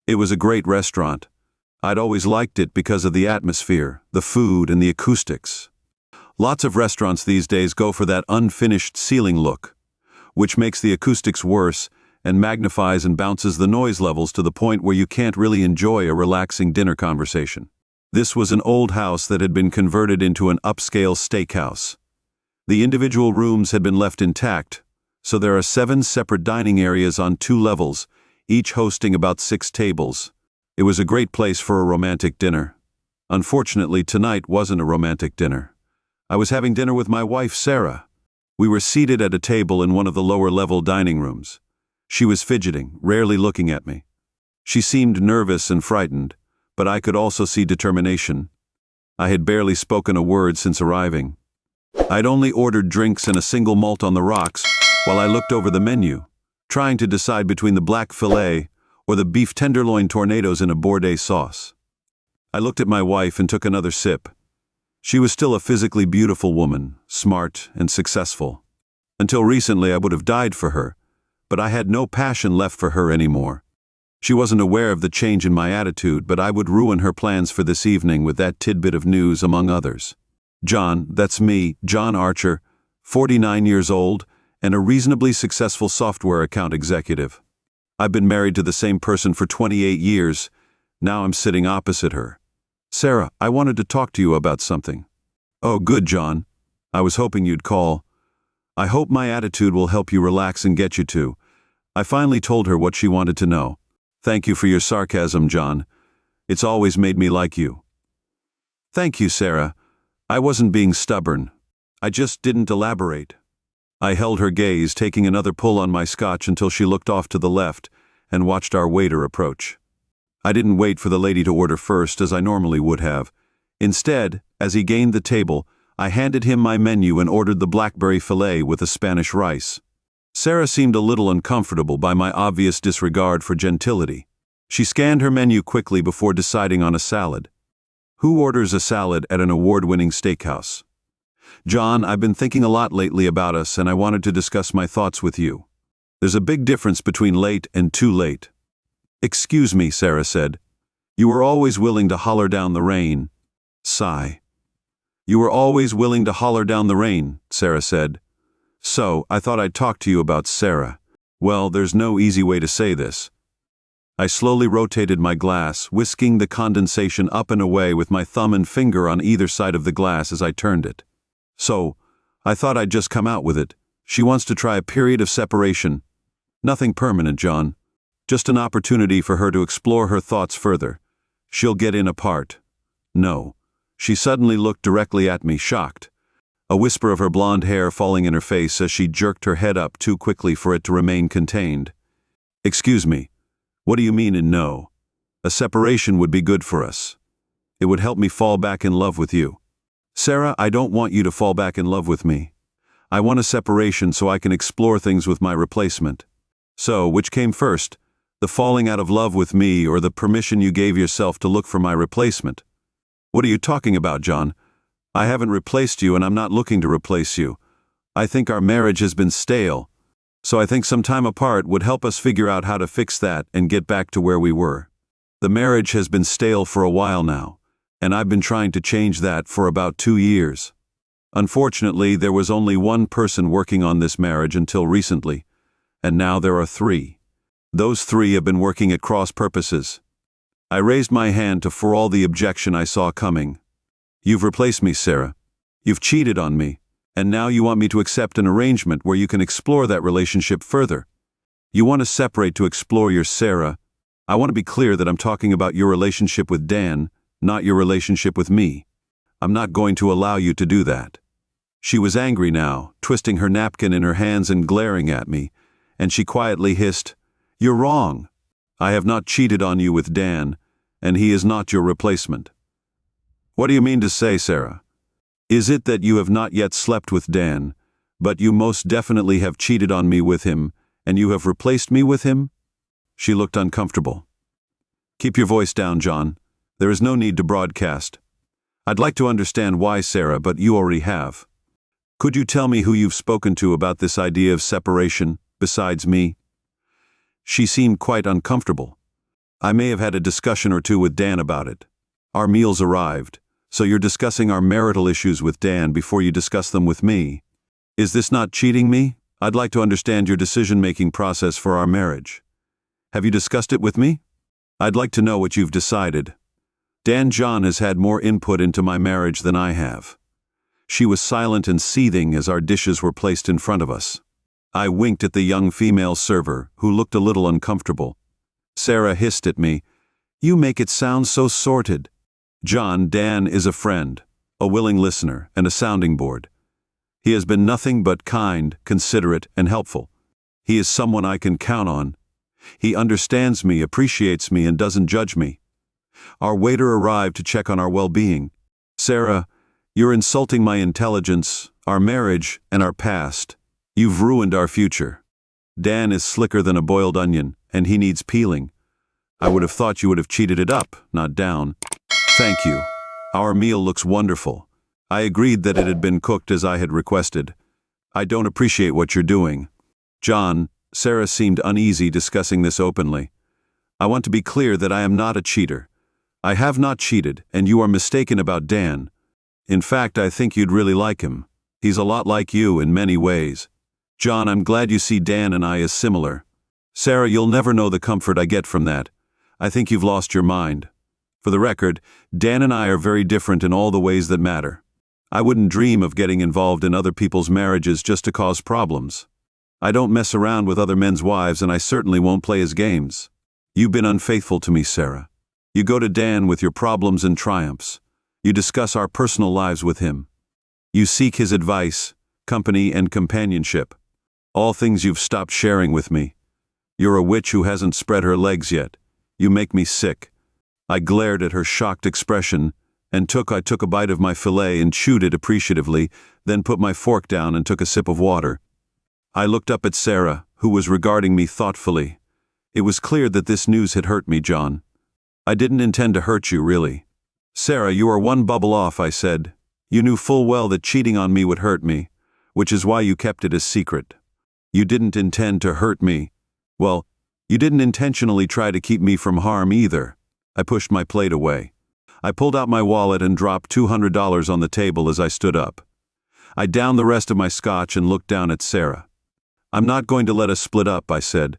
It was a great restaurant. I'd always liked it because of the atmosphere, the food, and the acoustics. Lots of restaurants these days go for that unfinished ceiling look, which makes the acoustics worse and magnifies and bounces the noise levels to the point where you can't really enjoy a relaxing dinner conversation. This was an old house that had been converted into an upscale steakhouse. The individual rooms had been left intact, so there are 7 separate dining areas on 2 levels, each hosting about 6 tables. It was a great place for a romantic dinner. Unfortunately, tonight wasn't a romantic dinner. I was having dinner with my wife, Sarah. We were seated at a table in one of the lower-level dining rooms. She was fidgeting, rarely looking at me. She seemed nervous and frightened, but I could also see determination. I had barely spoken a word since arriving. I'd only ordered drinks and a single malt on the rocks while I looked over the menu, trying to decide between the black fillet or the beef tenderloin tornadoes in a Bordeaux sauce. I looked at my wife and took another sip. She was still a physically beautiful woman, smart and successful. Until recently I would have died for her, but I had no passion left for her anymore. She wasn't aware of the change in my attitude, but I would ruin her plans for this evening with that tidbit of news among others. John, that's me, John Archer, 49 years old, and a reasonably successful software account executive. I've been married to the same person for 28 years. Now I'm sitting opposite her. Sarah, I wanted to talk to you about something. Oh, good, John. I was hoping you'd call. I hope my attitude will help you relax and get you to. I finally told her what she wanted to know. Thank you for your sarcasm, John. It's always made me like you. Thank you, Sarah. I wasn't being stubborn. I just didn't elaborate. I held her gaze, taking another pull on my scotch until she looked off to the left and watched our waiter approach. I didn't wait for the lady to order first as I normally would have. Instead, as he gained the table, I handed him my menu and ordered the blackberry fillet with a Spanish rice. Sarah seemed a little uncomfortable by my obvious disregard for gentility. She scanned her menu quickly before deciding on a salad. Who orders a salad at an award-winning steakhouse? John, I've been thinking a lot lately about us, and I wanted to discuss my thoughts with you. There's a big difference between late and too late. Excuse me, Sarah said. You were always willing to holler down the rain. Sigh. You were always willing to holler down the rain, Sarah said. So, I thought I'd talk to you about Sarah. Well, there's no easy way to say this. I slowly rotated my glass, whisking the condensation up and away with my thumb and finger on either side of the glass as I turned it. So, I thought I'd just come out with it. She wants to try a period of separation. Nothing permanent, John. Just an opportunity for her to explore her thoughts further. She'll get in apart. No. She suddenly looked directly at me, shocked. A whisper of her blonde hair falling in her face as she jerked her head up too quickly for it to remain contained. Excuse me. What do you mean in no? A separation would be good for us. It would help me fall back in love with you. Sarah, I don't want you to fall back in love with me. I want a separation so I can explore things with my replacement. So, which came first? The falling out of love with me or the permission you gave yourself to look for my replacement? What are you talking about, John? I haven't replaced you and I'm not looking to replace you. I think our marriage has been stale. So I think some time apart would help us figure out how to fix that and get back to where we were. The marriage has been stale for a while now, and I've been trying to change that for about 2 years. Unfortunately, there was only one person working on this marriage until recently, and now there are 3. Those 3 have been working at cross purposes. I raised my hand to foreall the objection I saw coming. You've replaced me, Sarah. You've cheated on me. And now you want me to accept an arrangement where you can explore that relationship further. You want to separate to explore your Sarah. I want to be clear that I'm talking about your relationship with Dan, not your relationship with me. I'm not going to allow you to do that. She was angry now, twisting her napkin in her hands and glaring at me, and she quietly hissed, "You're wrong. I have not cheated on you with Dan, and he is not your replacement." What do you mean to say, Sarah? Is it that you have not yet slept with Dan, but you most definitely have cheated on me with him, and you have replaced me with him? She looked uncomfortable. Keep your voice down, John. There is no need to broadcast. I'd like to understand why, Sarah, but you already have. Could you tell me who you've spoken to about this idea of separation, besides me? She seemed quite uncomfortable. I may have had a discussion or two with Dan about it. Our meals arrived, so you're discussing our marital issues with Dan before you discuss them with me. Is this not cheating me? I'd like to understand your decision-making process for our marriage. Have you discussed it with me? I'd like to know what you've decided. Dan John has had more input into my marriage than I have. She was silent and seething as our dishes were placed in front of us. I winked at the young female server, who looked a little uncomfortable. Sarah hissed at me, "You make it sound so sordid." John, Dan is a friend, a willing listener, and a sounding board. He has been nothing but kind, considerate, and helpful. He is someone I can count on. He understands me, appreciates me, and doesn't judge me. Our waiter arrived to check on our well-being. "Sarah, you're insulting my intelligence, our marriage, and our past. You've ruined our future. Dan is slicker than a boiled onion, and he needs peeling. I would have thought you would have cheated it up, not down." "Thank you. Our meal looks wonderful." I agreed that it had been cooked as I had requested. "I don't appreciate what you're doing." "John," Sarah seemed uneasy discussing this openly. "I want to be clear that I am not a cheater. I have not cheated, and you are mistaken about Dan. In fact, I think you'd really like him. He's a lot like you in many ways. John, I'm glad you see Dan and I as similar. Sarah, you'll never know the comfort I get from that. I think you've lost your mind. For the record, Dan and I are very different in all the ways that matter. I wouldn't dream of getting involved in other people's marriages just to cause problems. I don't mess around with other men's wives, and I certainly won't play his games. You've been unfaithful to me, Sarah. You go to Dan with your problems and triumphs. You discuss our personal lives with him. You seek his advice, company, and companionship. All things you've stopped sharing with me. You're a witch who hasn't spread her legs yet. You make me sick." I glared at her shocked expression, and I took a bite of my fillet and chewed it appreciatively, then put my fork down and took a sip of water. I looked up at Sarah, who was regarding me thoughtfully. It was clear that this news had hurt me, John. "I didn't intend to hurt you, really." "Sarah, you are one bubble off," I said. "You knew full well that cheating on me would hurt me, which is why you kept it a secret. You didn't intend to hurt me. Well, you didn't intentionally try to keep me from harm either." I pushed my plate away. I pulled out my wallet and dropped $200 on the table as I stood up. I downed the rest of my scotch and looked down at Sarah. "I'm not going to let us split up," I said.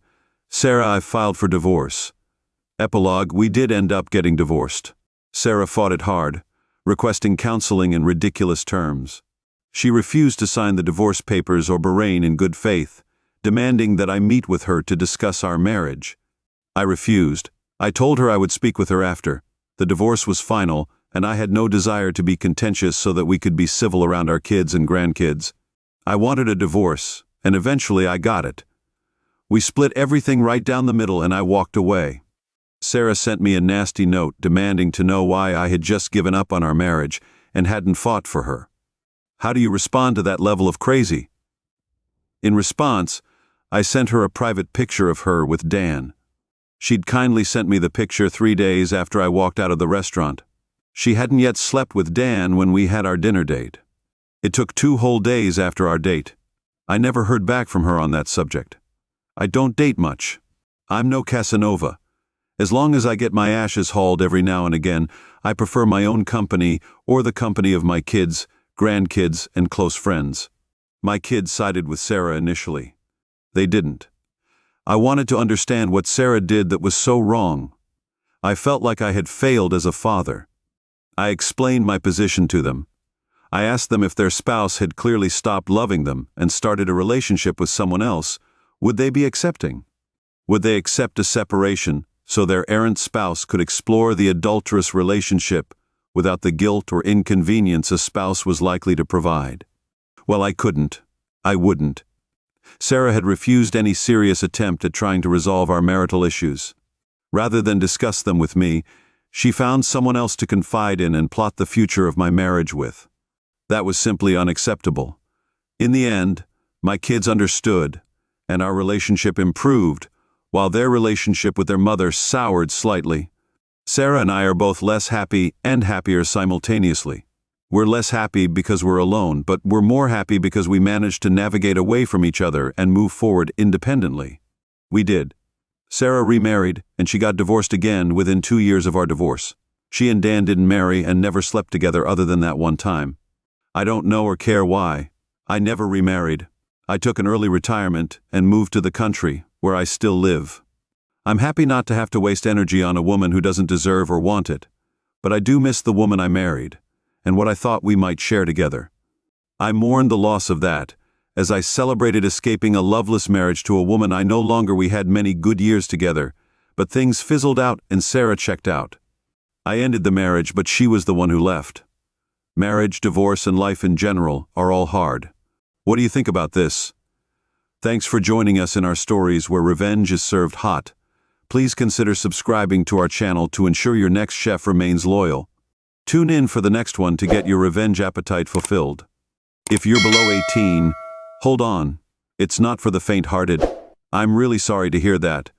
"Sarah, I've filed for divorce." Epilogue: we did end up getting divorced. Sarah fought it hard, requesting counseling in ridiculous terms. She refused to sign the divorce papers or Bahrain in good faith, demanding that I meet with her to discuss our marriage. I refused. I told her I would speak with her after. The divorce was final, and I had no desire to be contentious so that we could be civil around our kids and grandkids. I wanted a divorce, and eventually I got it. We split everything right down the middle, and I walked away. Sarah sent me a nasty note demanding to know why I had just given up on our marriage and hadn't fought for her. How do you respond to that level of crazy? In response, I sent her a private picture of her with Dan. She'd kindly sent me the picture 3 days after I walked out of the restaurant. She hadn't yet slept with Dan when we had our dinner date. It took 2 whole days after our date. I never heard back from her on that subject. I don't date much. I'm no Casanova. As long as I get my ashes hauled every now and again, I prefer my own company or the company of my kids, grandkids, and close friends. My kids sided with Sarah initially. They didn't. I wanted to understand what Sarah did that was so wrong. I felt like I had failed as a father. I explained my position to them. I asked them if their spouse had clearly stopped loving them and started a relationship with someone else, would they be accepting? Would they accept a separation so their errant spouse could explore the adulterous relationship without the guilt or inconvenience a spouse was likely to provide? Well, I couldn't. I wouldn't. Sarah had refused any serious attempt at trying to resolve our marital issues. Rather than discuss them with me, she found someone else to confide in and plot the future of my marriage with. That was simply unacceptable. In the end, my kids understood, and our relationship improved, while their relationship with their mother soured slightly. Sarah and I are both less happy and happier simultaneously. We're less happy because we're alone, but we're more happy because we managed to navigate away from each other and move forward independently. We did. Sarah remarried, and she got divorced again within 2 years of our divorce. She and Dan didn't marry and never slept together other than that one time. I don't know or care why. I never remarried. I took an early retirement and moved to the country, where I still live. I'm happy not to have to waste energy on a woman who doesn't deserve or want it, but I do miss the woman I married, and what I thought we might share together. I mourned the loss of that, as I celebrated escaping a loveless marriage to a woman I no longer. We had many good years together, but things fizzled out and Sarah checked out. I ended the marriage, but she was the one who left. Marriage, divorce, and life in general are all hard. What do you think about this? Thanks for joining us in our stories where revenge is served hot. Please consider subscribing to our channel to ensure your next chef remains loyal. Tune in for the next one to get your revenge appetite fulfilled. If you're below 18, hold on. It's not for the faint-hearted. I'm really sorry to hear that.